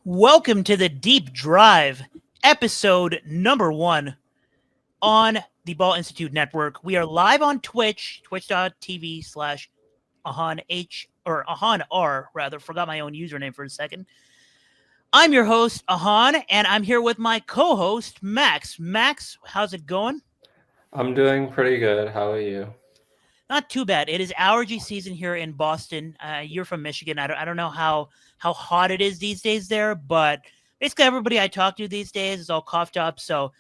Welcome to the Deep Drive, episode number 1 on the Ball Institute Network. We are live on Twitch, twitch.tv slash Ahan H or Ahan R rather. Forgot my own username for a second. I'm your host, Ahan, and I'm here with my co-host, Max. Max, how's it going? I'm doing pretty good. How are you? Not too bad. It is allergy season here in Boston. You're from Michigan. I don't know how hot it is these days there, but basically everybody I talk to these days is all coughed up. So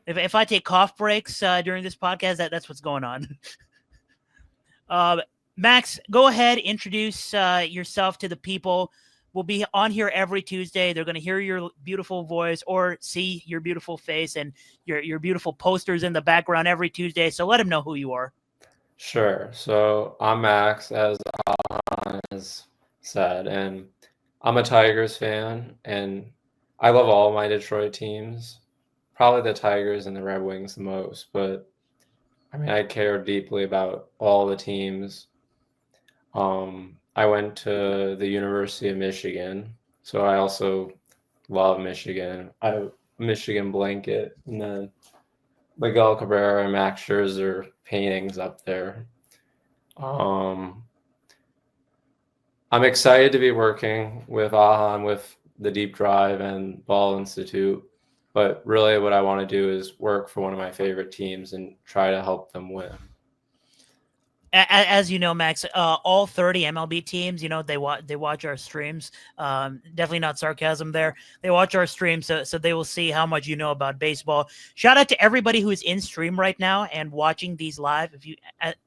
if I take cough breaks during this podcast, that's what's going on. uh, Max, go ahead, introduce yourself to the people. We'll be on here every Tuesday. They're going to hear your beautiful voice or see your beautiful face and your beautiful posters in the background every Tuesday. So let them know who you are. Sure. So I'm Max, as An's said, and I'm a Tigers fan, and I love all my Detroit teams. Probably the Tigers and the Red Wings the most, but I mean, I care deeply about all the teams. I went to the University of Michigan, so I also love Michigan. I have a Michigan blanket, and then Miguel Cabrera and Max Scherzer paintings up there. Um, I'm excited to be working with Ahan with the Deep Drive and Ball Institute, but really what I want to do is work for one of my favorite teams and try to help them win. As you know, Max, all 30 MLB teams, they watch our streams. Definitely not sarcasm there. They watch our streams, so they will see how much you know about baseball. Shout out to everybody who is in stream right now and watching these live. If you,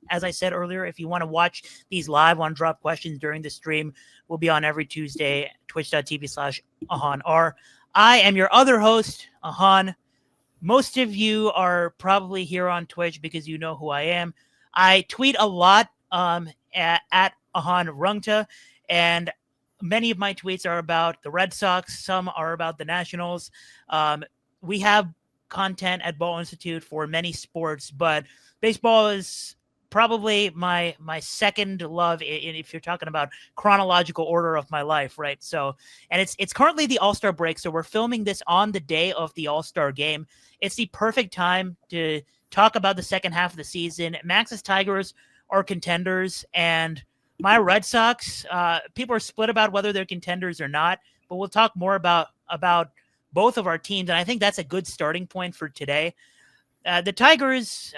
as I said earlier, if you want to watch these live, want to drop questions during the stream, we'll be on every Tuesday, twitch.tv slash Ahan R. I am your other host, Ahan. Most of you are probably here on Twitch because you know who I am. I tweet a lot at Ahan Rungta, and many of my tweets are about the Red Sox. Some are about the Nationals. We have content at Ball Institute for many sports, but baseball is probably my second love if you're talking about chronological order of my life, right? So, and it's currently the All-Star break, so we're filming this on the day of the All-Star game. It's the perfect time to talk about the second half of the season. Max's Tigers are contenders, and my Red Sox, people are split about whether they're contenders or not, but we'll talk more about both of our teams, and I think that's a good starting point for today. The Tigers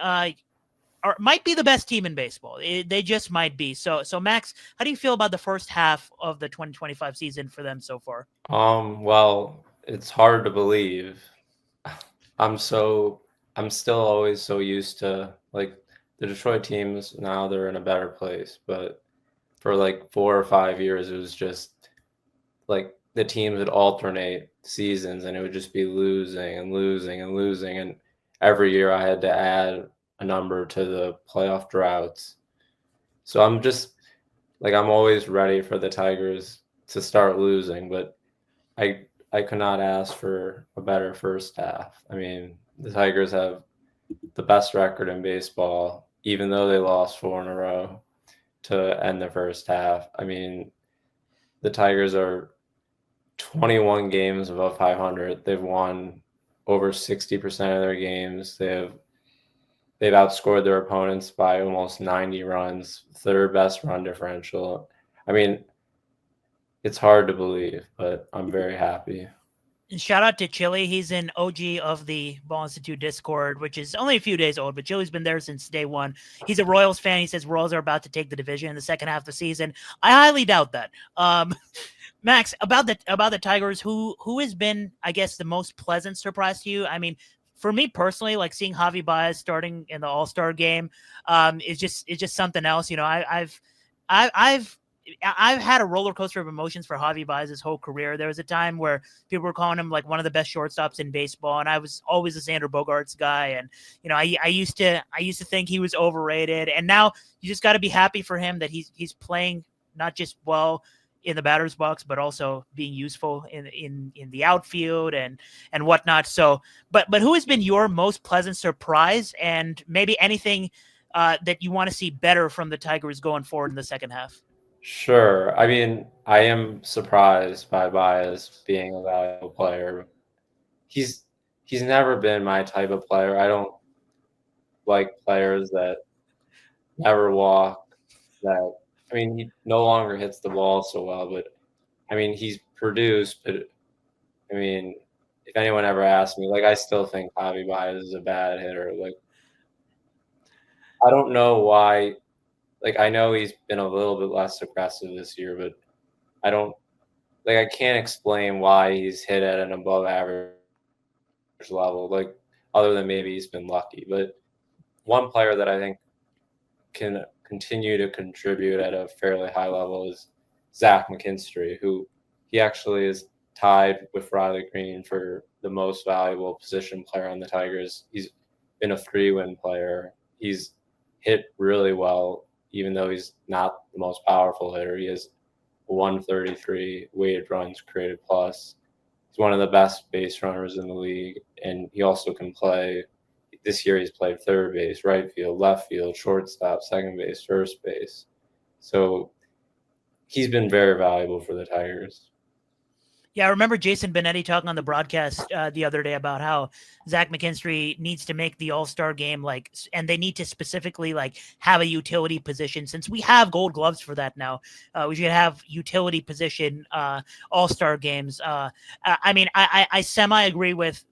might be the best team in baseball. They just might be. So Max, how do you feel about the first half of the 2025 season for them so far? Well, it's hard to believe. I'm still always so used to like the Detroit teams. Now they're in a better place, but for like 4 or 5 years, it was just like the teams would alternate seasons and it would just be losing and losing and losing. And every year I had to add a number to the playoff droughts. So I'm always ready for the Tigers to start losing, but I could not ask for a better first half. I mean, the Tigers have the best record in baseball, even though they lost 4 in a row to end the first half. I mean, the Tigers are 21 games above 500. They've won over 60% of their games. They've outscored their opponents by almost 90 runs, third best run differential. I mean, it's hard to believe, but I'm very happy. Shout out to Chili. He's an OG of the Ball Institute Discord, which is only a few days old, but Chili's been there since day one. He's a Royals fan. He says Royals are about to take the division in the second half of the season. I highly doubt that. Max, about the Tigers, who has been, I guess, the most pleasant surprise to you? I mean, for me personally, like seeing Javi Baez starting in the All-Star game, is just something else. I've had a roller coaster of emotions for Javi Baez his whole career. There was a time where people were calling him like one of the best shortstops in baseball, and I was always a Xander Bogaerts guy. And I used to think he was overrated, and now you just got to be happy for him that he's playing not just well in the batter's box, but also being useful in the outfield and whatnot. So, but who has been your most pleasant surprise, and maybe anything that you want to see better from the Tigers going forward in the second half? Sure. I mean, I am surprised by Baez being a valuable player. He's he's never been my type of player. I don't like players that never walk, that I mean, he no longer hits the ball so well, but I mean, he's produced, but I mean, if anyone ever asked me, like, I still think Javi Baez is a bad hitter. Like, I don't know why. Like, I know he's been a little bit less aggressive this year, but I don't like. I can't explain why he's hit at an above average level. Like, other than maybe he's been lucky. But one player that I think can continue to contribute at a fairly high level is Zach McKinstry, who he actually is tied with Riley Green for the most valuable position player on the Tigers. He's been a 3-win player. He's hit really well, even though he's not the most powerful hitter. He has 133 weighted runs created plus. He's one of the best base runners in the league, and he also can play. This year he's played third base, right field, left field, shortstop, second base, first base. So he's been very valuable for the Tigers. Yeah, I remember Jason Benetti talking on the broadcast the other day about how Zach McKinstry needs to make the All-Star game, like, and they need to specifically like have a utility position. Since we have Gold Gloves for that now, we should have utility position All-Star games. I mean, I semi agree with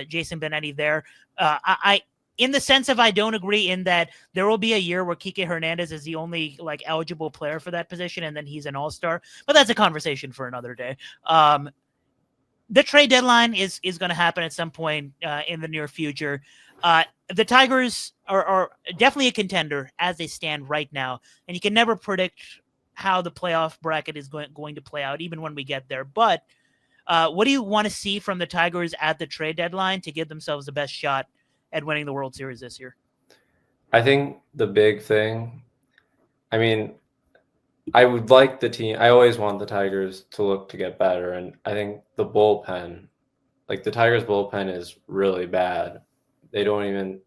Jason Benetti there. I in the sense of I don't agree in that there will be a year where Kike Hernandez is the only like eligible player for that position, and then he's an all-star. But that's a conversation for another day. The trade deadline is going to happen at some point in the near future. The Tigers are definitely a contender as they stand right now, and you can never predict how the playoff bracket is going to play out, even when we get there. But what do you want to see from the Tigers at the trade deadline to give themselves the best shot at winning the World Series this year? I think the big thing, I mean, I would like the team. I always want the Tigers to look to get better, and I think the bullpen, like the Tigers' bullpen, is really bad. They don't even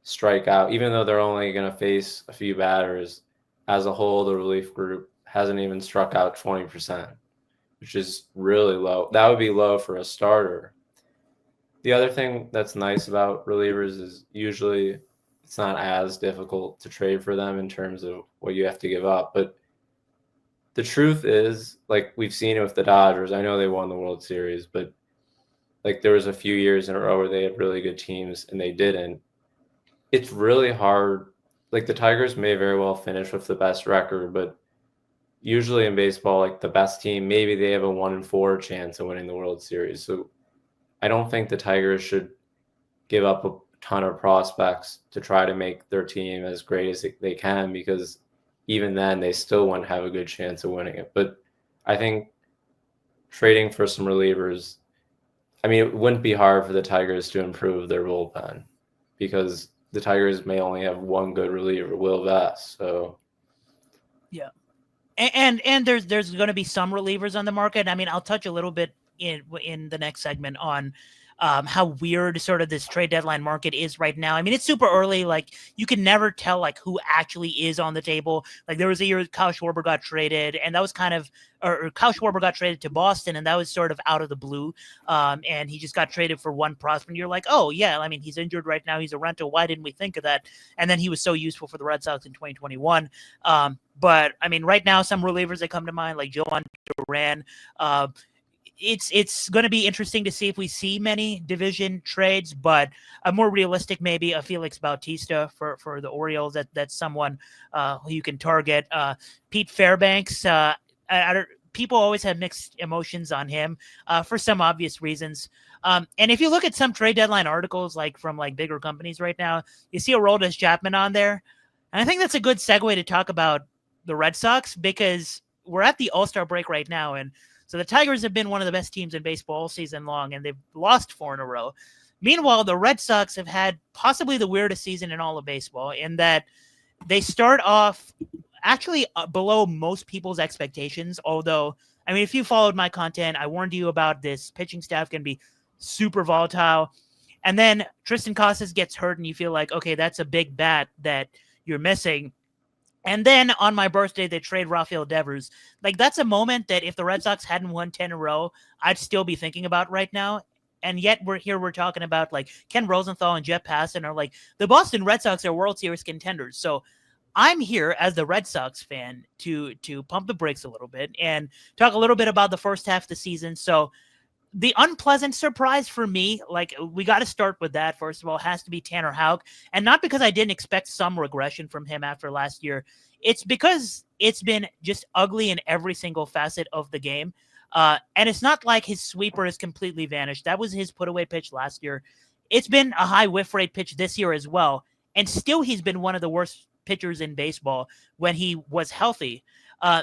strike out, even though they're only going to face a few batters. As a whole, the relief group hasn't even struck out 20%, which is really low. That would be low for a starter. The other thing that's nice about relievers is usually it's not as difficult to trade for them in terms of what you have to give up. But the truth is, like we've seen it with the Dodgers. I know they won the World Series, but like there was a few years in a row where they had really good teams and they didn't. It's really hard. Like the Tigers may very well finish with the best record, but usually in baseball, like the best team, maybe they have a 1-in-4 chance of winning the World Series. So I don't think the Tigers should give up a ton of prospects to try to make their team as great as they can, because even then they still wouldn't have a good chance of winning it. But I think trading for some relievers, I mean, it wouldn't be hard for the Tigers to improve their bullpen because the Tigers may only have one good reliever, Will Vest. So yeah, and there's going to be some relievers on the market. I mean, I'll touch a little bit in the next segment on how weird sort of this trade deadline market is right now. I mean, it's super early. Like you can never tell like who actually is on the table. Like there was a year Kyle Schwarber got traded, and that was kind of, or Kyle Schwarber got traded to Boston, and that was sort of out of the blue. And he just got traded for one prospect. And you're like, oh yeah, I mean, he's injured right now. He's a rental. Why didn't we think of that? And then he was so useful for the Red Sox in 2021. But I mean, right now, some relievers that come to mind, like Joan Duran, it's going to be interesting to see if we see many division trades, but a more realistic, maybe a Felix Bautista for the Orioles. That's someone who you can target. Pete Fairbanks. People always have mixed emotions on him for some obvious reasons. And if you look at some trade deadline articles, like from like bigger companies right now, you see Aroldis Chapman on there, and I think that's a good segue to talk about the Red Sox because we're at the All-Star break right now, and so the Tigers have been one of the best teams in baseball all season long, and they've lost 4 in a row. Meanwhile, the Red Sox have had possibly the weirdest season in all of baseball in that they start off actually below most people's expectations. Although, I mean, if you followed my content, I warned you about this pitching staff can be super volatile. And then Tristan Casas gets hurt, and you feel like, okay, that's a big bat that you're missing. And then on my birthday, they trade Rafael Devers. Like, that's a moment that if the Red Sox hadn't won 10 in a row, I'd still be thinking about right now. And yet we're talking about like Ken Rosenthal and Jeff Passan are like the Boston Red Sox are World Series contenders. So I'm here as the Red Sox fan to pump the brakes a little bit and talk a little bit about the first half of the season. So the unpleasant surprise for me, like we got to start with that first of all, has to be Tanner Houck, and not because I didn't expect some regression from him after last year. It's because it's been just ugly in every single facet of the game, and it's not like his sweeper has completely vanished. That was his put away pitch last year. It's been a high whiff rate pitch this year as well, and still he's been one of the worst pitchers in baseball when he was healthy.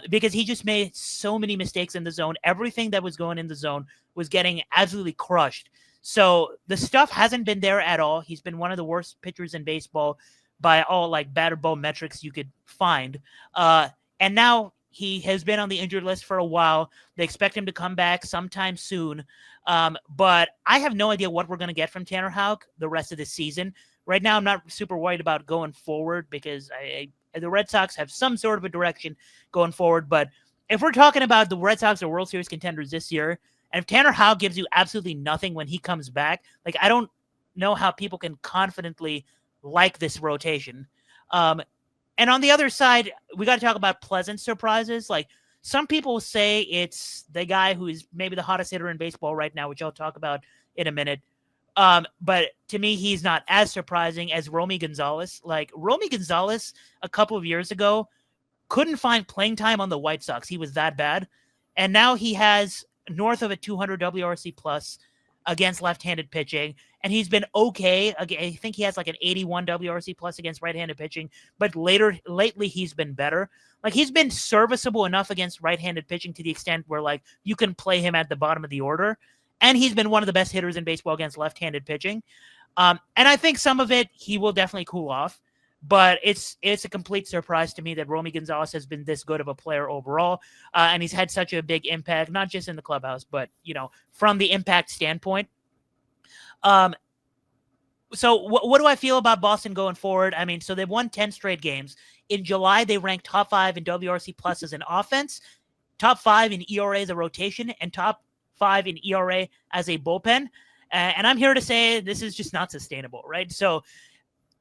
Because he just made so many mistakes in the zone. Everything that was going in the zone was getting absolutely crushed. So the stuff hasn't been there at all. He's been one of the worst pitchers in baseball by all like batter ball metrics you could find. And now he has been on the injured list for a while. They expect him to come back sometime soon. But I have no idea what we're going to get from Tanner Houck the rest of the season. Right now, I'm not super worried about going forward because the Red Sox have some sort of a direction going forward. But if we're talking about the Red Sox are World Series contenders this year, and if Tanner Houck gives you absolutely nothing when he comes back, like I don't know how people can confidently like this rotation. And on the other side, we got to talk about pleasant surprises. Like some people say it's the guy who is maybe the hottest hitter in baseball right now, which I'll talk about in a minute. But to me, he's not as surprising as Romy Gonzalez. Like Romy Gonzalez a couple of years ago couldn't find playing time on the White Sox. He was that bad. And now he has north of a 200 WRC plus against left-handed pitching. And he's been okay. I think he has like an 81 WRC plus against right-handed pitching, but lately he's been better. Like he's been serviceable enough against right-handed pitching to the extent where like you can play him at the bottom of the order. And he's been one of the best hitters in baseball against left-handed pitching. And I think some of it, he will definitely cool off. But it's a complete surprise to me that Romy Gonzalez has been this good of a player overall. And he's had such a big impact, not just in the clubhouse, but, from the impact standpoint. So what do I feel about Boston going forward? I mean, so they've won 10 straight games. In July, they ranked top 5 in WRC plus as an offense, top 5 in ERA as a rotation, and top 5 in ERA as a bullpen. And I'm here to say this is just not sustainable, right? So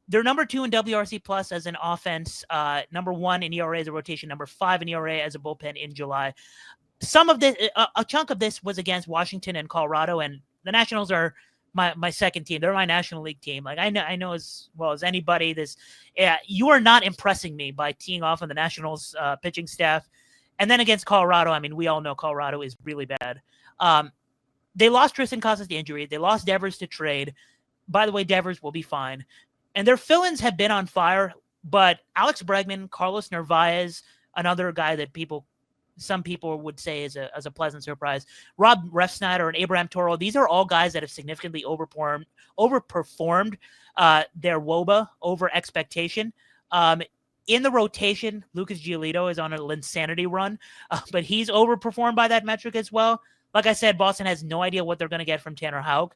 they're number 2 in WRC plus as an offense, number 1 in ERA as a rotation, number 5 in ERA as a bullpen in July. Some of this, a chunk of this was against Washington and Colorado, and the Nationals are my second team. They're my National League team. Like I know as well as anybody, you are not impressing me by teeing off on the Nationals pitching staff. And then against Colorado, I mean, we all know Colorado is really bad. They lost Tristan Casas to injury. They lost Devers to trade. By the way, Devers will be fine. And their fill-ins have been on fire, but Alex Bregman, Carlos Narvaez, another guy that some people would say is a pleasant surprise. Rob Refsnyder and Abraham Toro, these are all guys that have significantly overperformed their WOBA over expectation. In the rotation, Lucas Giolito is on an insanity run, but he's overperformed by that metric as well. Like I said, Boston has no idea what they're going to get from Tanner Houck.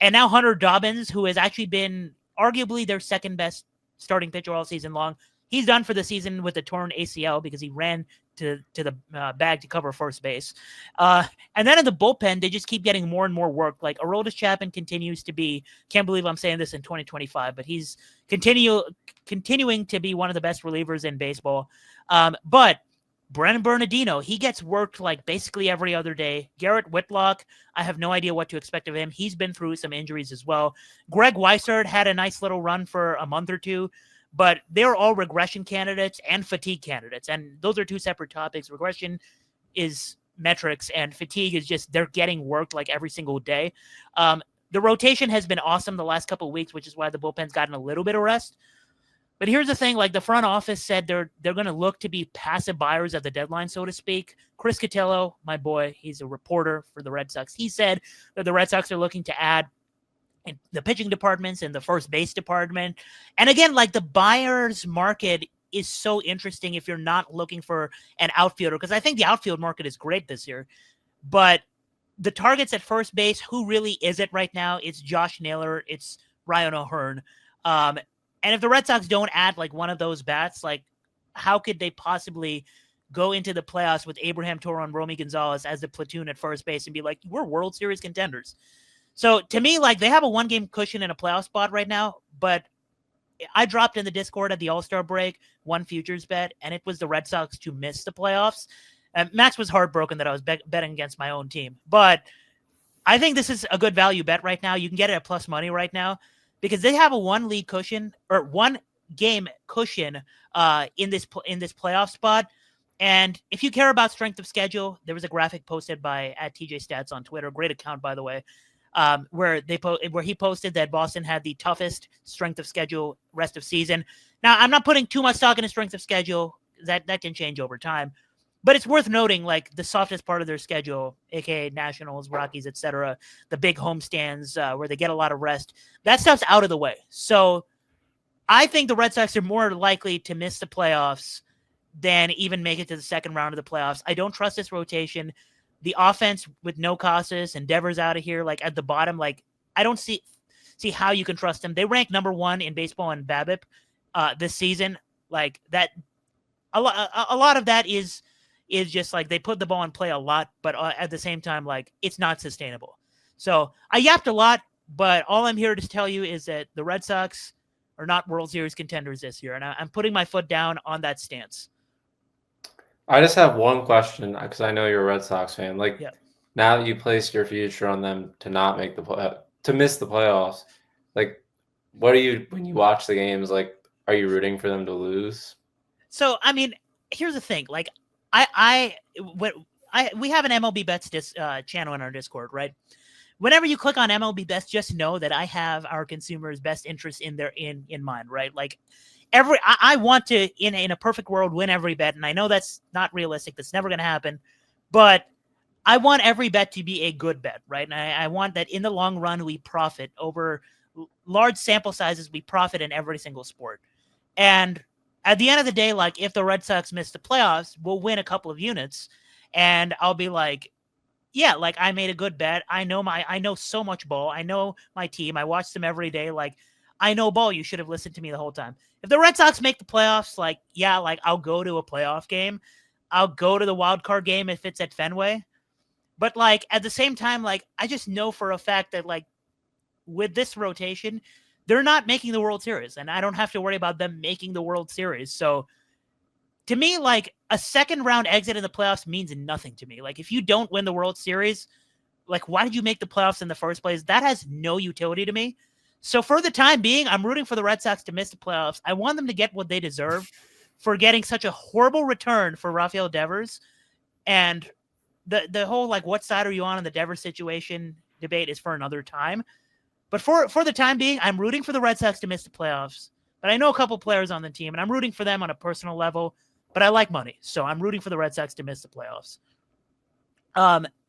And now Hunter Dobbins, who has actually been arguably their second best starting pitcher all season long. He's done for the season with a torn ACL because he ran to the bag to cover first base. And then in the bullpen, they just keep getting more and more work. Like Aroldis Chapman continues to be, can't believe I'm saying this in 2025, but he's continuing to be one of the best relievers in baseball. But Brennan Bernardino, he gets worked like basically every other day. Garrett Whitlock, I have no idea what to expect of him. He's been through some injuries as well. Greg Weissert had a nice little run for a month or two, but they're all regression candidates and fatigue candidates. And those are two separate topics. Regression is metrics and fatigue is just they're getting worked like every single day. The rotation has been awesome the last couple of weeks, which is why the bullpen's gotten a little bit of rest. But here's the thing, like the front office said they're going to look to be passive buyers at the deadline, so to speak. Chris Cotillo, my boy, he's a reporter for the Red Sox. He said that the Red Sox are looking to add in the pitching departments and the first base department. And again, like the buyer's market is so interesting if you're not looking for an outfielder, because I think the outfield market is great this year. But the targets at first base, who really is it right now? It's Josh Naylor. It's Ryan O'Hearn. And if the Red Sox don't add like one of those bats, like how could they possibly go into the playoffs with Abraham Toro and Romy Gonzalez as the platoon at first base and be like, we're World Series contenders? So to me, like, they have a 1-game cushion in a playoff spot right now, but I dropped in the Discord at the All-Star break one futures bet, and it was the Red Sox to miss the playoffs. And Max was heartbroken that I was betting against my own team. But I think this is a good value bet right now. You can get it at plus money right now because they have a 1 cushion or 1-game cushion in this playoff spot. And if you care about strength of schedule, there was a graphic posted by at TJ Stats on Twitter, great account by the way, where he posted that Boston had the toughest strength of schedule rest of season. Now, I'm not putting too much stock into strength of schedule. That can change over time. But it's worth noting, like, the softest part of their schedule, aka Nationals, Rockies, etc., the big homestands where they get a lot of rest, that stuff's out of the way. So I think the Red Sox are more likely to miss the playoffs than even make it to the second round of the playoffs. I don't trust this rotation. The offense with no Casas and Devers out of here, like at the bottom, like I don't see how you can trust them. They rank number 1 in baseball in BABIP this season. Like that, a lot of that is just like they put the ball in play a lot, but at the same time, like it's not sustainable. So I yapped a lot, but all I'm here to tell you is that the Red Sox are not World Series contenders this year, and I'm putting my foot down on that stance. I just have one question because I know you're a Red Sox fan. Like, Yeah. now that you placed your future on them to not make to miss the playoffs, like, what are you when you watch the games? Like, are you rooting for them to lose? So I mean, here's the thing. Like, we have an MLB bets channel in our Discord, right? Whenever you click on MLB bets, just know that I have our consumers' best interest in mind, right? Like I want to in a perfect world win every bet, and I know that's not realistic. That's never going to happen, but I want every bet to be a good bet, right? And I want that in the long run we profit over large sample sizes. We profit in every single sport, and at the end of the day, like if the Red Sox miss the playoffs, we'll win a couple of units, and I'll be like, yeah, like I made a good bet. I know so much ball. I know my team. I watch them every day. Like I know ball. You should have listened to me the whole time. If the Red Sox make the playoffs, like, yeah, like I'll go to a playoff game. I'll go to the wild card game if it's at Fenway. But like at the same time, like I just know for a fact that like with this rotation, they're not making the World Series, and I don't have to worry about them making the World Series. So to me, like a second round exit in the playoffs means nothing to me. Like if you don't win the World Series, like why did you make the playoffs in the first place? That has no utility to me. So for the time being, I'm rooting for the Red Sox to miss the playoffs. I want them to get what they deserve for getting such a horrible return for Rafael Devers. And the whole like what side are you on in the Devers situation debate is for another time. But for the time being, I'm rooting for the Red Sox to miss the playoffs. But I know a couple players on the team, and I'm rooting for them on a personal level. But I like money, so I'm rooting for the Red Sox to miss the playoffs.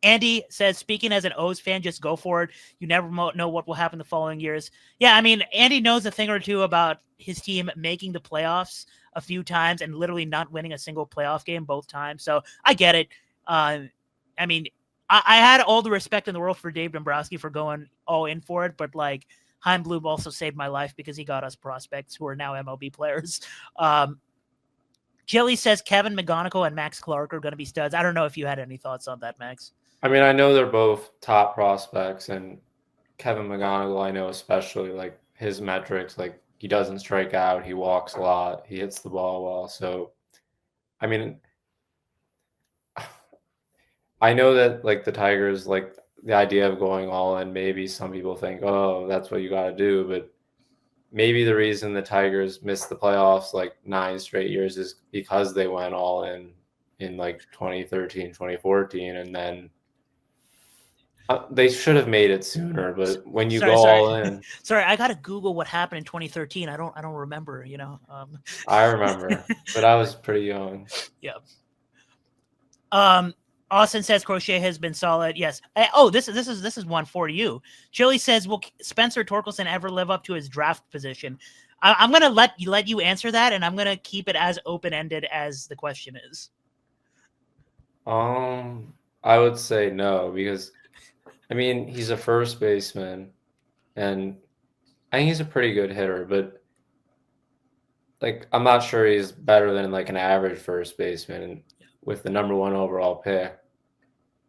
Andy says, speaking as an O's fan, just go for it. You never know what will happen the following years. Yeah, I mean, Andy knows a thing or two about his team making the playoffs a few times and literally not winning a single playoff game both times. So I get it. I mean, I had all the respect in the world for Dave Dombrowski for going all in for it, but like Heim Bloom also saved my life because he got us prospects who are now MLB players. Chili says Kevin McGonigal and Max Clark are going to be studs. I don't know if you had any thoughts on that, Max. I mean, I know they're both top prospects, and Kevin McGonigal, I know especially like his metrics, like he doesn't strike out, he walks a lot, he hits the ball well. So, I mean, I know that like the Tigers, like the idea of going all in, maybe some people think, oh, that's what you got to do, but maybe the reason the Tigers missed the playoffs like 9 straight years is because they went all in like 2013, 2014, and then they should have made it sooner. But when you go all in, sorry, I gotta Google what happened in 2013. I don't remember. You know, I remember, but I was pretty young. Yeah. Austin says Crochet has been solid. Yes. This is one for you. Chili says, will Spencer Torkelson ever live up to his draft position? I'm gonna let you answer that, and I'm gonna keep it as open ended as the question is. I would say no, because I mean he's a first baseman, and I think he's a pretty good hitter, but like I'm not sure he's better than like an average first baseman. And with the number one overall pick,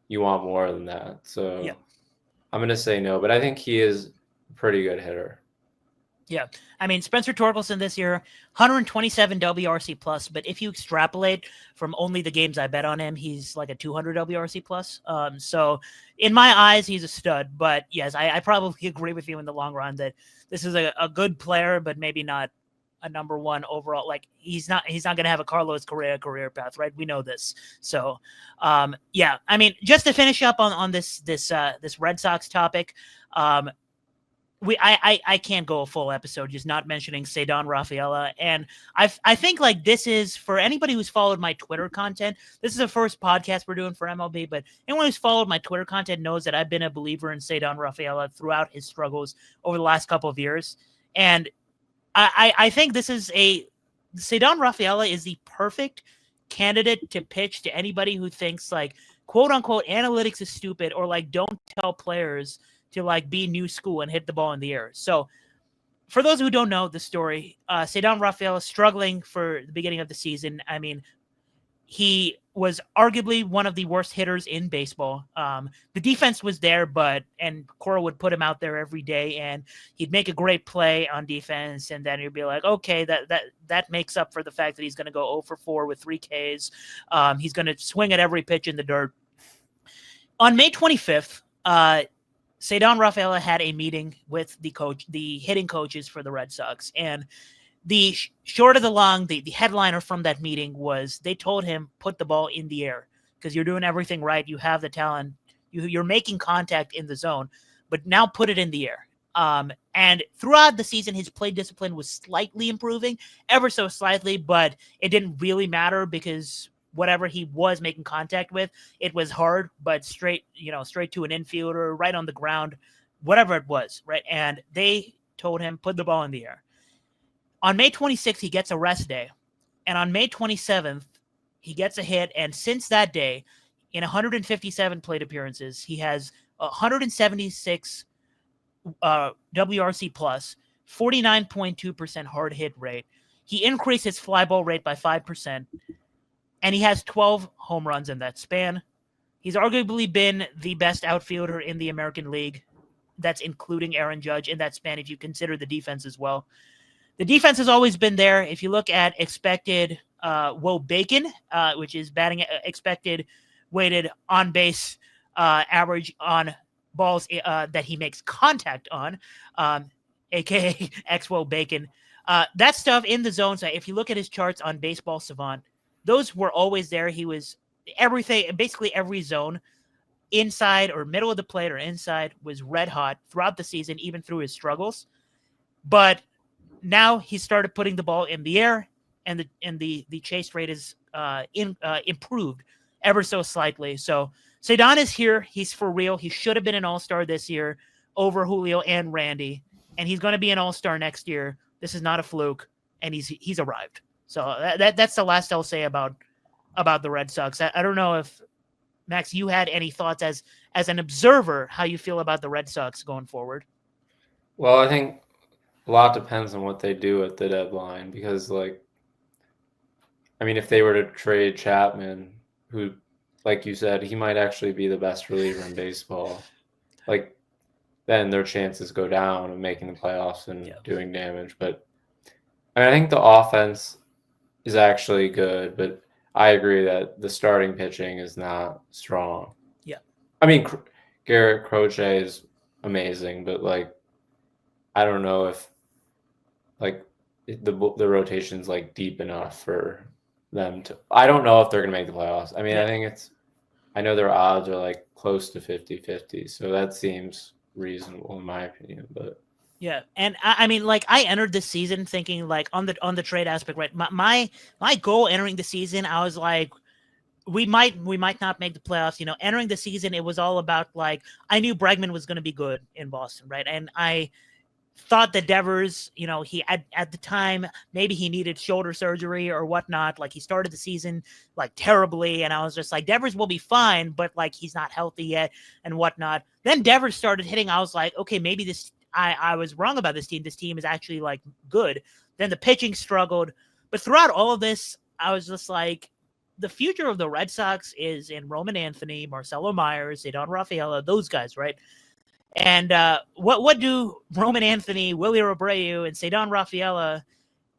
you want more than that. Yeah. So I'm gonna say no, but I think he is a pretty good hitter. Yeah. I mean, Spencer Torkelson this year, 127 WRC plus, but if you extrapolate from only the games I bet on him, he's like a 200 WRC plus. So in my eyes, he's a stud. But yes, I probably agree with you in the long run that this is a good player, but maybe not a number one overall. Like he's not going to have a Carlos Correa career path, right? We know this. So yeah, I mean, just to finish up on this Red Sox topic, I can't go a full episode just not mentioning Cedon Rafaela. And I think like this is for anybody who's followed my Twitter content. This is the first podcast we're doing for MLB, but anyone who's followed my Twitter content knows that I've been a believer in Cedon Rafaela throughout his struggles over the last couple of years. And I think this is Cedon Rafaela is the perfect candidate to pitch to anybody who thinks like quote unquote analytics is stupid or like don't tell players to like be new school and hit the ball in the air. So for those who don't know the story, Cedon Rafaela struggling for the beginning of the season. I mean, he was arguably one of the worst hitters in baseball. The defense was there, and Cora would put him out there every day, and he'd make a great play on defense, and then you'd be like, okay, that makes up for the fact that he's going to go 0 for 4 with 3 Ks. He's going to swing at every pitch in the dirt. On May 25th, Cedon Rafaela had a meeting with the hitting coaches for the Red Sox, and the short of the long, the headliner from that meeting was they told him put the ball in the air because you're doing everything right. You have the talent. You're making contact in the zone, but now put it in the air. And throughout the season, his play discipline was slightly improving, ever so slightly, but it didn't really matter because whatever he was making contact with, it was hard, but straight to an infielder, right on the ground, whatever it was, right? And they told him, put the ball in the air. On May 26th, he gets a rest day. And on May 27th, he gets a hit. And since that day, in 157 plate appearances, he has 176 WRC plus, 49.2% hard hit rate. He increased his fly ball rate by 5%. And he has 12 home runs in that span. He's arguably been the best outfielder in the American League. That's including Aaron Judge in that span if you consider the defense as well. The defense has always been there. If you look at expected WOBACon, which is batting expected weighted on base average on balls that he makes contact on, aka XWOBACon, that stuff in the zone. So if you look at his charts on Baseball Savant, those were always there. He was everything, basically every zone, inside or middle of the plate or inside, was red hot throughout the season, even through his struggles. But now he started putting the ball in the air, and the chase rate is improved ever so slightly. So Cedon is here. He's for real. He should have been an all-star this year over Julio and Randy, and he's going to be an all-star next year. This is not a fluke, and he's arrived. So that's the last I'll say about the Red Sox. I don't know if, Max, you had any thoughts as an observer, how you feel about the Red Sox going forward. Well, I think a lot depends on what they do at the deadline because, like, I mean, if they were to trade Chapman, who, like you said, he might actually be the best reliever in baseball, like, then their chances go down of making the playoffs and doing damage. But I mean, I think the offense is actually good, but I agree that the starting pitching is not strong. Yeah. I mean, Garrett Crochet is amazing, but like, I don't know if like the rotation's like deep enough for them to. I don't know if they're going to make the playoffs. I mean, yeah. I know their odds are like close to 50-50, so that seems reasonable in my opinion, but. Yeah, and I mean, like, I entered this season thinking, like, on the trade aspect, right? My goal entering the season, I was like, we might not make the playoffs. Entering the season, it was all about, like, I knew Bregman was going to be good in Boston, right? And I thought that Devers, he at the time, maybe he needed shoulder surgery or whatnot. Like, he started the season like terribly, and I was just like, Devers will be fine, but like he's not healthy yet and whatnot. Then Devers started hitting. I was like, okay, maybe this. I was wrong about this team. This team is actually like good. Then the pitching struggled. But throughout all of this, I was just like, the future of the Red Sox is in Roman Anthony, Marcelo Myers, Cedar Rafaela, those guys, right? And what do Roman Anthony, Willie Abreu, and Cedar Rafaela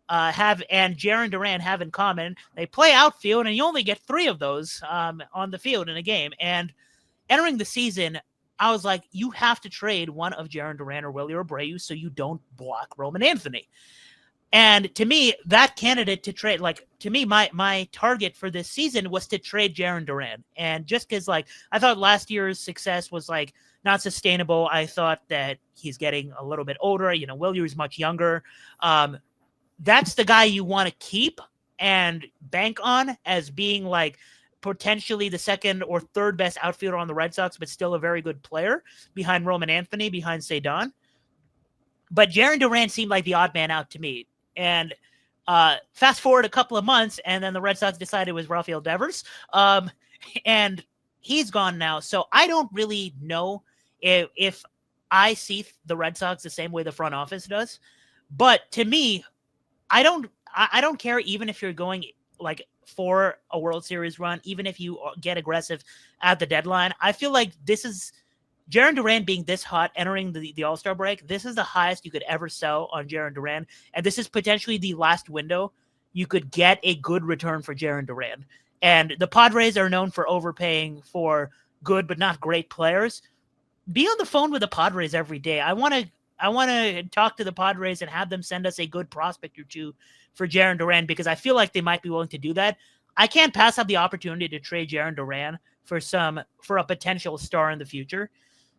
have, and Jarren Duran have in common? They play outfield, and you only get 3 of those on the field in a game. And entering the season, I was like, you have to trade one of Jarren Duran or Willie Abreu so you don't block Roman Anthony. And to me, that candidate to trade, like, to me, my target for this season was to trade Jarren Duran. And just because, like, I thought last year's success was, like, not sustainable. I thought that he's getting a little bit older. You know, Willie was much younger. That's the guy you want to keep and bank on as being, like, potentially the second or third best outfielder on the Red Sox, but still a very good player behind Roman Anthony, behind Cedar. But Jarren Duran seemed like the odd man out to me. And fast forward a couple of months, and then the Red Sox decided it was Rafael Devers. And he's gone now. So I don't really know if I see the Red Sox the same way the front office does. But to me, I don't care even if you're going like for a World Series run, even if you get aggressive at the deadline. I feel like this is Jarren Duran being this hot entering the All-Star break. This is the highest you could ever sell on Jarren Duran. And this is potentially the last window you could get a good return for Jarren Duran. And the Padres are known for overpaying for good but not great players. Be on the phone with the Padres every day. I want to talk to the Padres and have them send us a good prospect or two for Jarren Duran, because I feel like they might be willing to do that. I can't pass up the opportunity to trade Jarren Duran for a potential star in the future.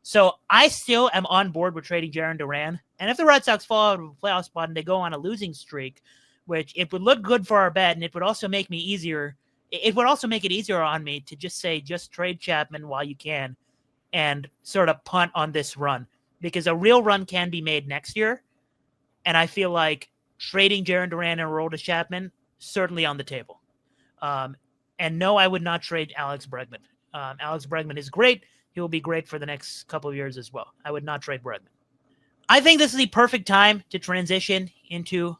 So I still am on board with trading Jarren Duran. And if the Red Sox fall out of a playoff spot and they go on a losing streak, which it would look good for our bet, and it would also make me easier. It would also make it easier on me to just say, just trade Chapman while you can and sort of punt on this run, because a real run can be made next year. And I feel like trading Jarren Duran and Aroldis Chapman, certainly on the table. And no, I would not trade Alex Bregman. Alex Bregman is great. He will be great for the next couple of years as well. I would not trade Bregman. I think this is the perfect time to transition into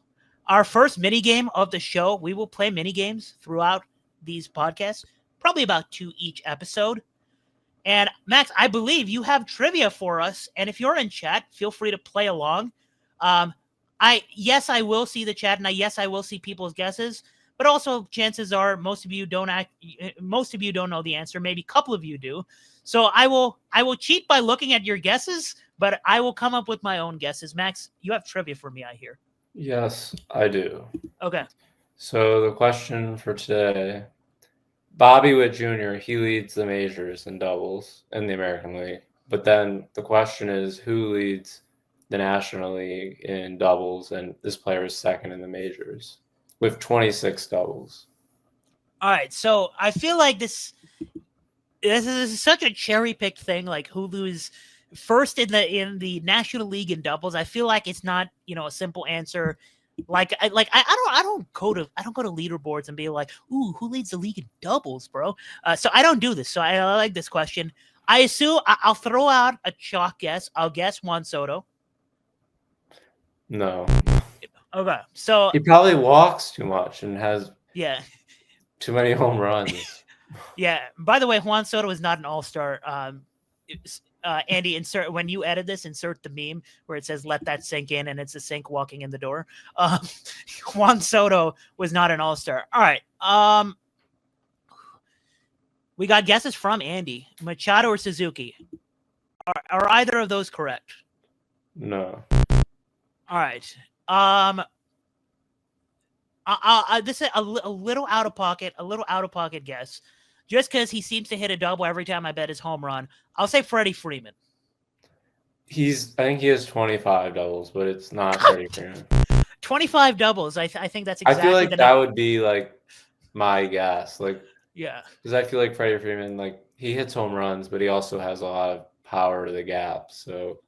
our first mini game of the show. We will play mini games throughout these podcasts, probably about 2 each episode. And Max, I believe you have trivia for us. And if you're in chat, feel free to play along. I will see the chat, and I will see people's guesses. But also, chances are most of you don't know the answer. Maybe a couple of you do. So I will cheat by looking at your guesses, but I will come up with my own guesses. Max, you have trivia for me, I hear. Yes, I do. Okay. So the question for today, Bobby Witt Jr., he leads the majors in doubles in the American League. But then the question is, who leads the National League in doubles? And this player is second in the majors with 26 doubles. All right. So I feel like this is such a cherry-picked thing, like who loses first in the National League in doubles. I feel like it's not, a simple answer. I don't go to leaderboards and be like, ooh, who leads the league in doubles, bro? So I don't do this. So I like this question. I assume I'll throw out a chalk guess. I'll guess Juan Soto. No. Okay. So he probably walks too much and has too many home runs. Yeah. By the way, Juan Soto is not an all-star. Andy, when you edit this, insert the meme where it says "Let that sink in," and it's a sink walking in the door. Juan Soto was not an all-star. All right. We got guesses from Andy. Machado or Suzuki? Are either of those correct? No. All right. This is a little out of pocket guess. Just because he seems to hit a double every time I bet his home run. I'll say Freddie Freeman. I think he has 25 doubles, but it's not Freddie Freeman. 25 doubles. I think that's exactly. I feel like that would be like my guess. Yeah. Because I feel like Freddie Freeman, he hits home runs, but he also has a lot of power to the gap. So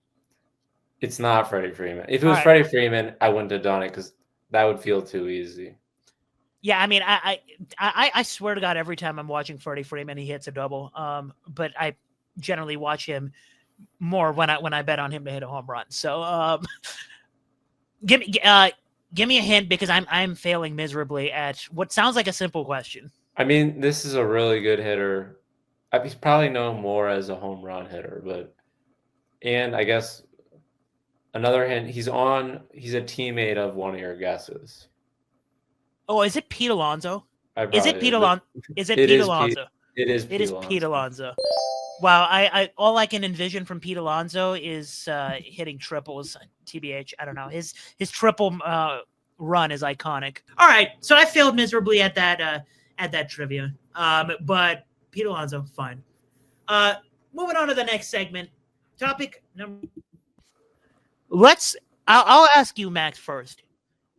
it's not Freddie Freeman. If it was Freddie Freeman, I wouldn't have done it because that would feel too easy. Yeah, I mean, I swear to God, every time I'm watching Freddie Freeman, he hits a double. But I generally watch him more when I bet on him to hit a home run. So, Give me a hint because I'm failing miserably at what sounds like a simple question. I mean, this is a really good hitter. He's probably known more as a home run hitter, and I guess another hint, he's a teammate of one of your guesses. Oh, is it Pete Alonso? I Is it probably Pete did, but Alonso? Is it it Pete is Pete. Alonso? It is It Pete is Pete Alonso. Alonso. Wow, I all I can envision from Pete Alonso is hitting triples. TBH, I don't know. His triple run is iconic. All right, so I failed miserably at that trivia. But Pete Alonso, fine. Moving on to the next segment. Topic number. Let's. I'll ask you, Max, first.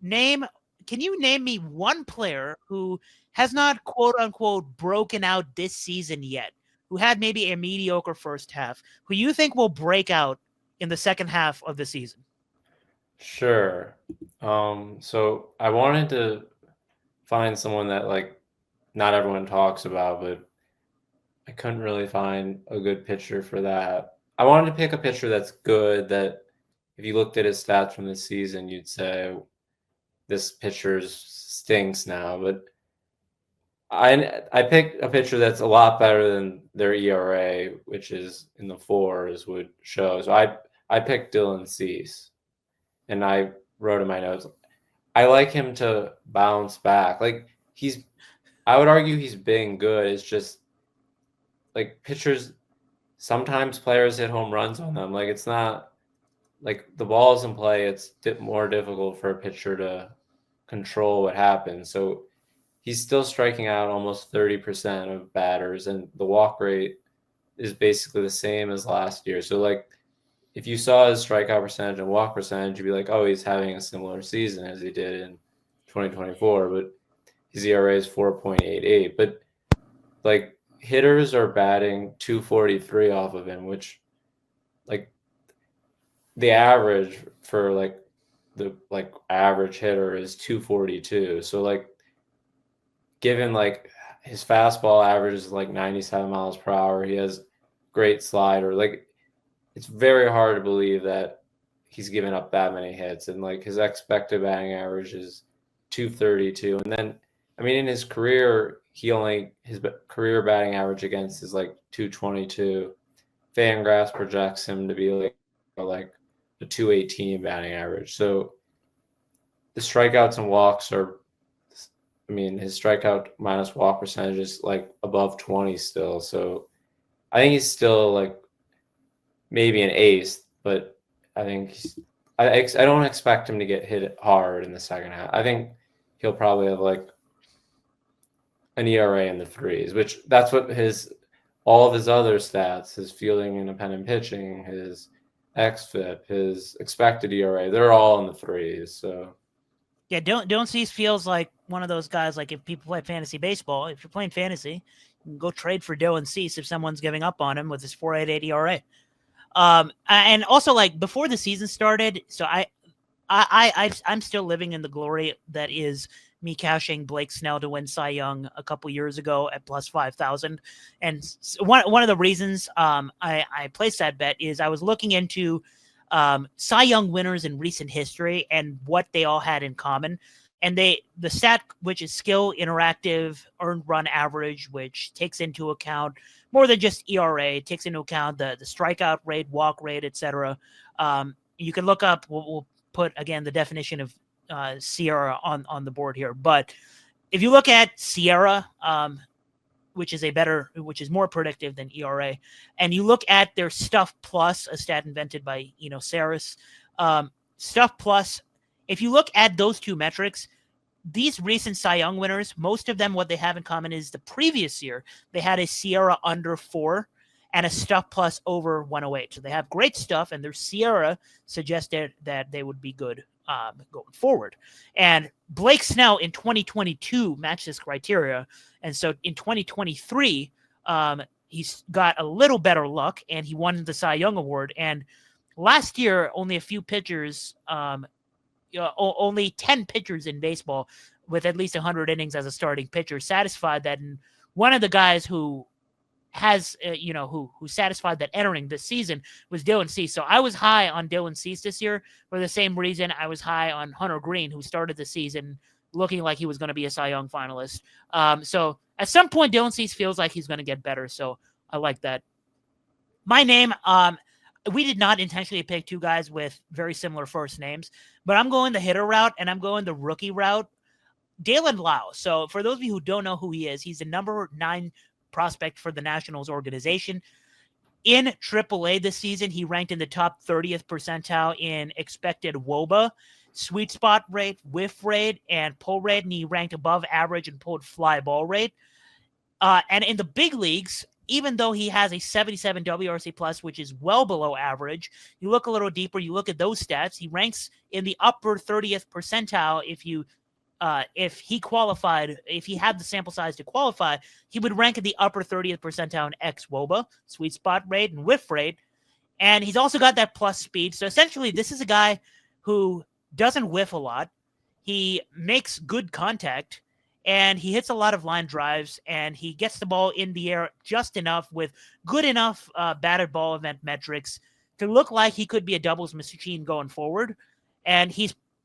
Can you name me one player who has not quote unquote broken out this season yet, who had maybe a mediocre first half, who you think will break out in the second half of the season? Sure. So I wanted to find someone that like not everyone talks about, but I couldn't really find a good pitcher for that. I wanted to pick a pitcher that's good that if you looked at his stats from this season, you'd say this pitcher stinks now. But I picked a pitcher that's a lot better than their ERA, which is in the fours, would show. So I picked Dylan Cease, and I wrote in my notes, I like him to bounce back. Like I would argue he's been good. It's just like pitchers. Sometimes players hit home runs on them. Like it's not like the ball's in play. It's more difficult for a pitcher to control what happens. So he's still striking out almost 30% of batters, and the walk rate is basically the same as last year. So like if you saw his strikeout percentage and walk percentage, you'd be like, oh, he's having a similar season as he did in 2024. But his ERA is 4.88. But like hitters are batting 243 off of him, which like the average for like the like average hitter is 242. So like given like his fastball averages like 97 miles per hour, he has great slider. Like it's very hard to believe that he's given up that many hits, and like his expected batting average is 232. And then I mean in his career, his career batting average against is like 222. Fangraphs projects him to be like a 218 batting average. So the strikeouts and walks are, I mean, his strikeout minus walk percentage is like above 20 still. So I think he's still like maybe an ace, but I think I don't expect him to get hit hard in the second half. I think he'll probably have like an ERA in the threes, which that's what all of his other stats, his fielding independent pitching, his xFIP, his expected ERA, they're all in the threes. So Yeah, don't Cease feels like one of those guys. Like if people play fantasy baseball, if you're playing fantasy, you can go trade for Dylan Cease if someone's giving up on him with his 4.88 ERA. And also like before the season started, so I'm still living in the glory that is me cashing Blake Snell to win Cy Young a couple years ago at plus 5,000. And one of the reasons I placed that bet is I was looking into Cy Young winners in recent history and what they all had in common. And the stat, which is skill, interactive, earned run average, which takes into account more than just ERA, it takes into account the strikeout rate, walk rate, etc. You can look up. We'll put again the definition of Sierra on the board here. But if you look at Sierra, which is more predictive than ERA, and you look at their Stuff Plus, a stat invented by Saris, Stuff Plus. If you look at those two metrics, these recent Cy Young winners, most of them, what they have in common is the previous year they had a Sierra under 4 and a Stuff Plus over 108. So they have great stuff, and their Sierra suggested that they would be good going forward. And Blake Snell in 2022 matched this criteria. And so in 2023, he's got a little better luck, and he won the Cy Young Award. And last year, only a few pitchers, only 10 pitchers in baseball with at least 100 innings as a starting pitcher satisfied that. And one of the guys who has who satisfied that entering this season was Dylan Cease. So I was high on Dylan Cease this year for the same reason I was high on Hunter Green, who started the season looking like he was going to be a Cy Young finalist. So at some point, Dylan Cease feels like he's going to get better. So I like that. My name, we did not intentionally pick two guys with very similar first names, but I'm going the hitter route and I'm going the rookie route. Dalen Lau. So for those of you who don't know who he is, he's the number 9 prospect for the Nationals organization. In AAA this season, he ranked in the top 30th percentile in expected WOBA, sweet spot rate, whiff rate, and pull rate, and he ranked above average and pulled fly ball rate. And in the big leagues, even though he has a 77 WRC plus, which is well below average, you look a little deeper, you look at those stats, he ranks in the upper 30th percentile. If he qualified, if he had the sample size to qualify, he would rank in the upper 30th percentile in xWOBA, sweet spot rate, and whiff rate. And he's also got that plus speed. So essentially, this is a guy who doesn't whiff a lot. He makes good contact, and he hits a lot of line drives, and he gets the ball in the air just enough with good enough batted ball event metrics to look like he could be a doubles machine going forward. And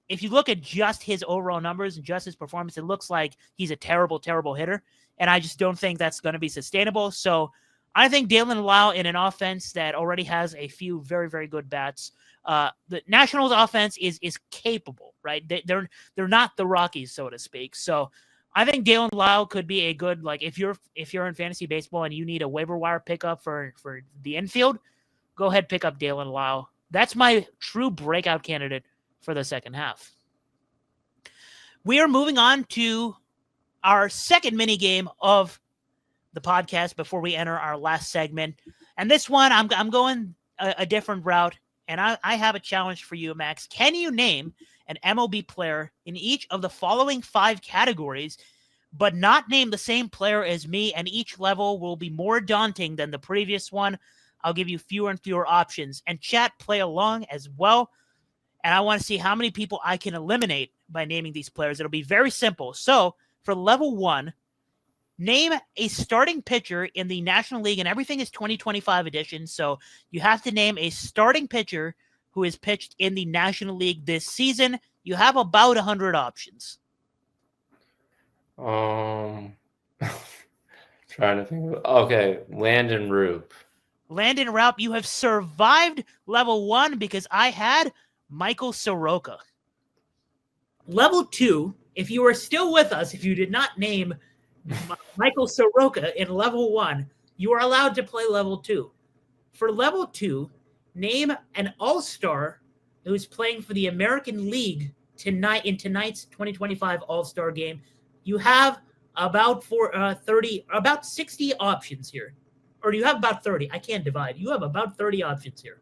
if you look at just his overall numbers and just his performance, it looks like he's a terrible, terrible hitter. And I just don't think that's going to be sustainable. So I think Dalen Lau, in an offense that already has a few very, very good bats, the Nationals offense is capable, right? They're not the Rockies, so to speak. So I think Dalen Lau could be a good, like, if you're in fantasy baseball and you need a waiver wire pickup for the infield, go ahead, pick up Dalen Lau. That's my true breakout candidate for the second half. We are moving on to our second mini game of the podcast before we enter our last segment. And this one, I'm going a different route, and I have a challenge for you, Max. Can you name an MLB player in each of the following 5 categories, but not name the same player as me, and each level will be more daunting than the previous one? I'll give you fewer and fewer options. And chat, play along as well. And I want to see how many people I can eliminate by naming these players. It'll be very simple. So for level 1, name a starting pitcher in the National League, and everything is 2025 edition. So you have to name a starting pitcher who is pitched in the National League this season. You have about 100 options. Trying to think. Okay, Landon Roop. Landon Raup, you have survived level 1 because I had Michael Soroka. Level 2, if you are still with us, if you did not name Michael Soroka in level 1, you are allowed to play level 2. For level 2, name an all-star who's playing for the American League tonight in tonight's 2025 All-Star game. You have about 60 options here. Or you have about 30. I can't divide. You have about 30 options here.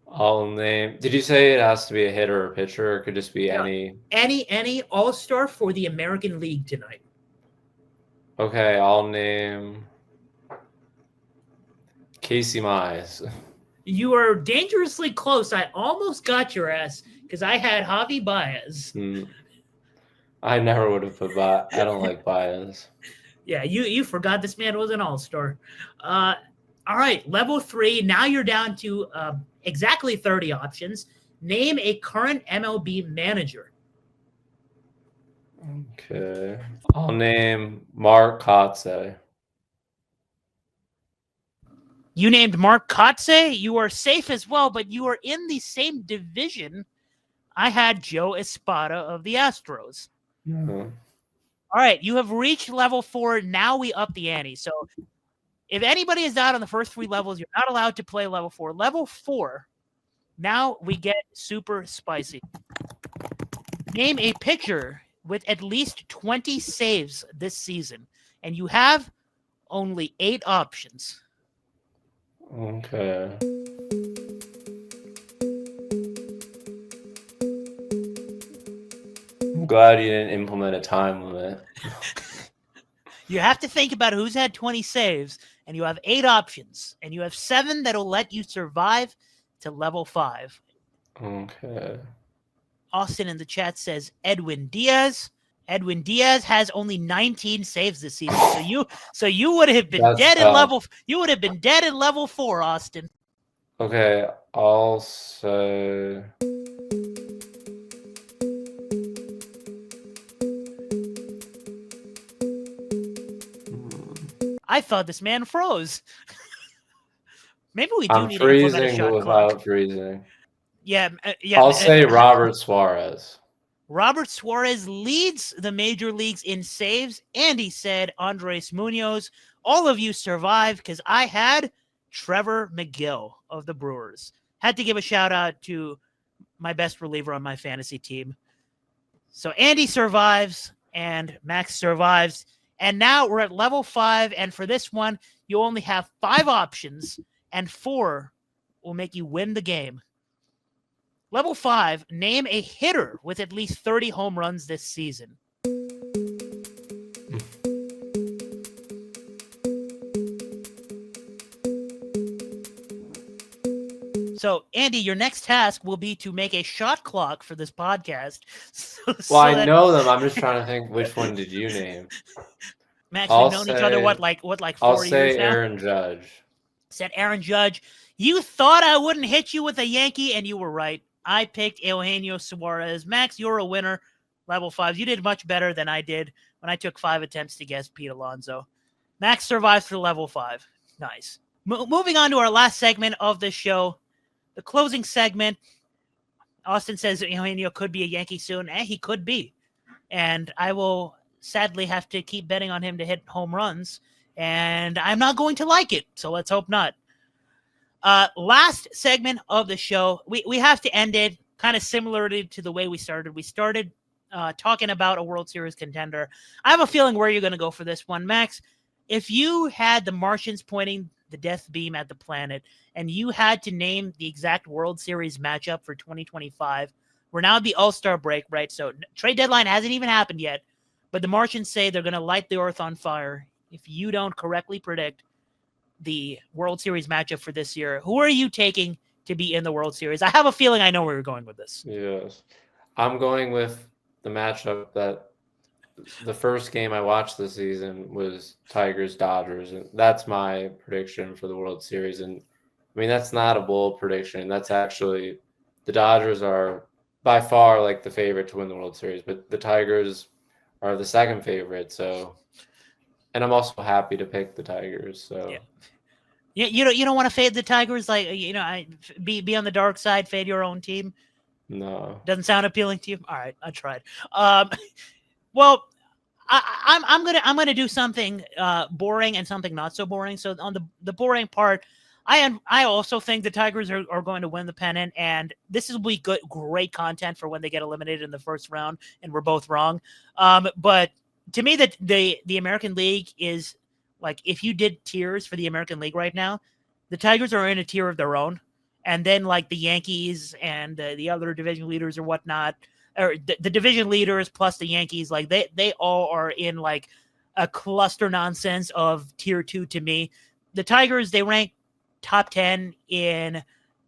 I'll name. Did you say it has to be a hitter or a pitcher, or it could just be any all-star for the American League tonight? Okay, I'll name Casey Mize. You are dangerously close. I almost got your ass because I had Javi Baez. I never would have put Baez. I don't like Baez. Yeah, you forgot this man was an all-star. All right, level 3. Now you're down to exactly 30 options. Name a current MLB manager. Okay. I'll name Mark Kotze. You named Mark Kotze. You are safe as well, but you are in the same division. I had Joe Espada of the Astros. No. All right, you have reached level 4. Now we up the ante. So if anybody is out on the first 3 levels, you're not allowed to play level 4. Level 4, now we get super spicy. Name a pitcher with at least 20 saves this season, and you have only 8 options. Okay. I'm glad you didn't implement a time limit. You have to think about who's had 20 saves, and you have 8 options, and you have 7 that'll let you survive to level 5. Okay. Austin in the chat says Edwin Diaz, Edwin Diaz has only 19 saves this season. So you would have been That's dead in tough. level. You would have been dead in level 4, Austin. Okay, I'll say. I thought this man froze. Maybe we do I'm need to implement a freezing shot without clock. freezing. Yeah. I'll say Robert Suarez. Robert Suarez leads the major leagues in saves. Andy said Andres Munoz. All of you survived because I had Trevor McGill of the Brewers. Had to give a shout out to my best reliever on my fantasy team. So Andy survives and Max survives. And now we're at level 5. And for this one, you only have 5 options, and 4 will make you win the game. Level 5, name a hitter with at least 30 home runs this season. So, Andy, your next task will be to make a shot clock for this podcast. Well, I know them. I'm just trying to think which one did you name. Max, we've known each other, what, like 4 years now? Aaron Judge. Said Aaron Judge. You thought I wouldn't hit you with a Yankee, and you were right. I picked Eugenio Suarez. Max, you're a winner. Level 5. You did much better than I did when I took 5 attempts to guess Pete Alonso. Max survives for level 5. Nice. Moving on to our last segment of the show, the closing segment. Austin says Eugenio could be a Yankee soon. He could be. And I will sadly have to keep betting on him to hit home runs. And I'm not going to like it. So let's hope not. Last segment of the show, we have to end it kind of similarly to the way we started. We started talking about a World Series contender. I have a feeling where you're going to go for this one. Max, if you had the Martians pointing the death beam at the planet and you had to name the exact World Series matchup for 2025, we're now at the All-Star break, right? So trade deadline hasn't even happened yet, but the Martians say they're going to light the earth on fire if you don't correctly predict the World Series matchup for this year. Who are you taking to be in the World Series? I have a feeling I know where you're going with this. Yes. I'm going with the matchup that the first game I watched this season was Tigers-Dodgers, and that's my prediction for the World Series. And I mean, that's not a bold prediction. That's actually, the Dodgers are by far like the favorite to win the World Series, but the Tigers are the second favorite. So, and I'm also happy to pick the Tigers. So. Yeah. You don't want to fade the Tigers, like be on the dark side, fade your own team. No, doesn't sound appealing to you. All right, I tried. Well, I'm gonna do something boring and something not so boring. So on the boring part, I also think the Tigers are going to win the pennant, and this will be great content for when they get eliminated in the first round, and we're both wrong. But to me, that the American League is like, if you did tiers for the American League right now, the Tigers are in a tier of their own. And then like the Yankees and the other division leaders or whatnot, or the division leaders plus the Yankees, like they all are in like a cluster nonsense of tier 2 to me. The Tigers, they rank top 10 in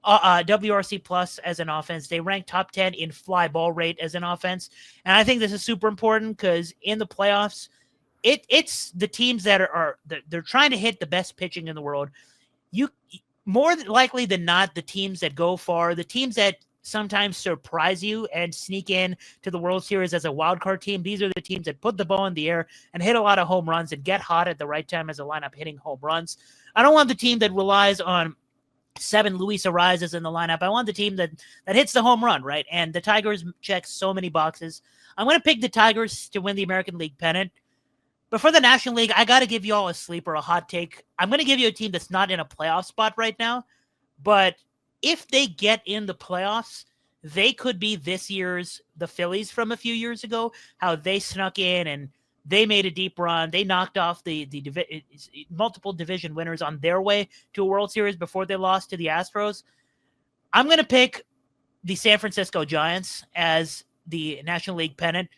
WRC plus as an offense. They rank top 10 in fly ball rate as an offense. And I think this is super important because in the playoffs, it's the teams that they're trying to hit the best pitching in the world. You more likely than not, the teams that go far, the teams that sometimes surprise you and sneak in to the World Series as a wild card team, these are the teams that put the ball in the air and hit a lot of home runs and get hot at the right time as a lineup hitting home runs. I don't want the team that relies on 7 Luis Arises in the lineup. I want the team that hits the home run, right? And the Tigers check so many boxes. I'm going to pick the Tigers to win the American League pennant. But for the National League, I got to give you all a sleeper, a hot take. I'm going to give you a team that's not in a playoff spot right now. But if they get in the playoffs, they could be this year's the Phillies from a few years ago, how they snuck in and they made a deep run. They knocked off the multiple division winners on their way to a World Series before they lost to the Astros. I'm going to pick the San Francisco Giants as the National League pennant.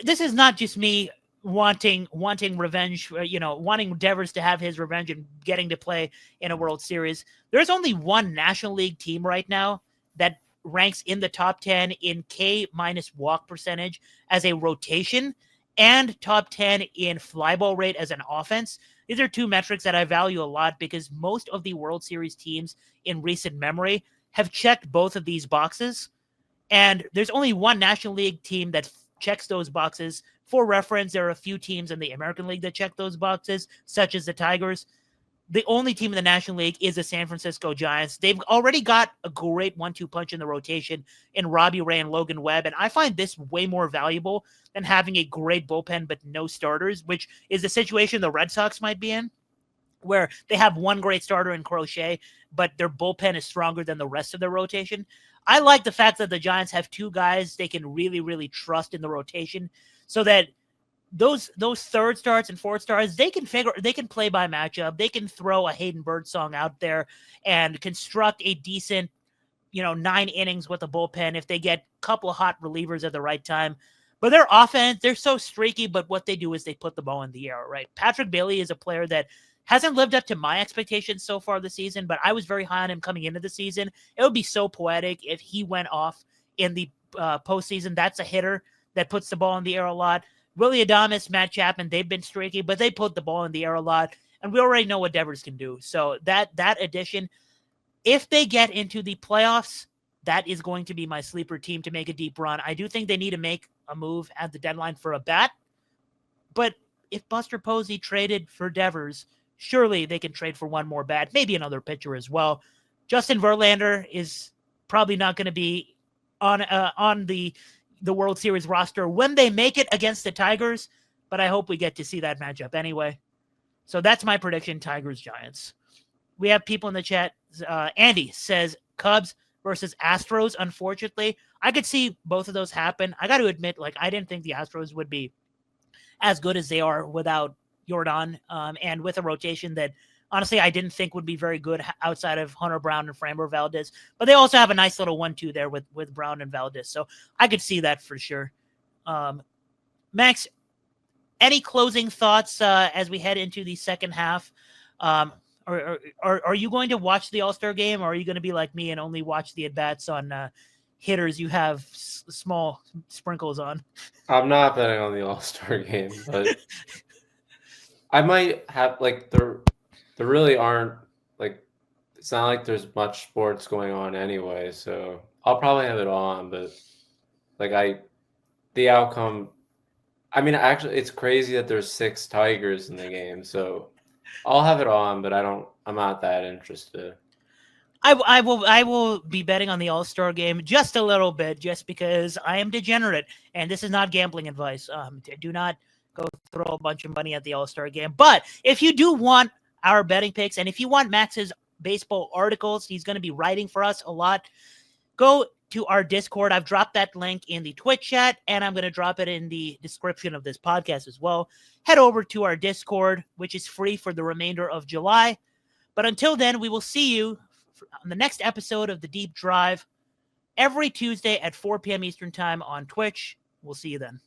This is not just me wanting revenge, wanting Devers to have his revenge and getting to play in a World Series. There's only one National League team right now that ranks in the top 10 in K minus walk percentage as a rotation and top 10 in fly ball rate as an offense. These are two metrics that I value a lot because most of the World Series teams in recent memory have checked both of these boxes. And there's only one National League team that checks those boxes. For reference, there are a few teams in the American League that check those boxes, such as the Tigers. The only team in the National League is the San Francisco Giants. They've already got a great 1-2 punch in the rotation in Robbie Ray and Logan Webb, and I find this way more valuable than having a great bullpen but no starters, which is the situation the Red Sox might be in, where they have one great starter in Crochet, but their bullpen is stronger than the rest of their rotation. I like the fact that the Giants have two guys they can really, really trust in the rotation so that those third starts and fourth starts, they can play by matchup. They can throw a Hayden Birdsong out there and construct a decent, 9 innings with a bullpen if they get a couple of hot relievers at the right time. But their offense, they're so streaky, but what they do is they put the ball in the air, right? Patrick Bailey is a player that hasn't lived up to my expectations so far this season, but I was very high on him coming into the season. It would be so poetic if he went off in the postseason. That's a hitter that puts the ball in the air a lot. Willie Adames, Matt Chapman, they've been streaky, but they put the ball in the air a lot, and we already know what Devers can do. So that addition, if they get into the playoffs, that is going to be my sleeper team to make a deep run. I do think they need to make a move at the deadline for a bat, but if Buster Posey traded for Devers, surely they can trade for one more bat, maybe another pitcher as well. Justin Verlander is probably not going to be on the World Series roster when they make it against the Tigers, but I hope we get to see that matchup anyway. So that's my prediction, Tigers-Giants. We have people in the chat. Andy says Cubs versus Astros, unfortunately. I could see both of those happen. I got to admit, I didn't think the Astros would be as good as they are without Jordan, and with a rotation that honestly I didn't think would be very good outside of Hunter Brown and Framber Valdez. But they also have a nice little 1-2 there with Brown and Valdez. So I could see that for sure. Max, any closing thoughts as we head into the second half? Are you going to watch the All-Star game, or are you going to be like me and only watch the at-bats on hitters you have small sprinkles on? I'm not betting on the All-Star game, but I might have there really aren't it's not like there's much sports going on anyway, so I'll probably have it on, but the outcome, I mean, actually it's crazy that there's 6 Tigers in the game, so I'll have it on, but I'm not that interested. I will be betting on the All-Star game just a little bit, just because I am degenerate, and this is not gambling advice. Do not go throw a bunch of money at the All-Star game. But if you do want our betting picks, and if you want Max's baseball articles, he's going to be writing for us a lot, go to our Discord. I've dropped that link in the Twitch chat, and I'm going to drop it in the description of this podcast as well. Head over to our Discord, which is free for the remainder of July. But until then, we will see you on the next episode of The Deep Drive every Tuesday at 4 p.m. Eastern Time on Twitch. We'll see you then.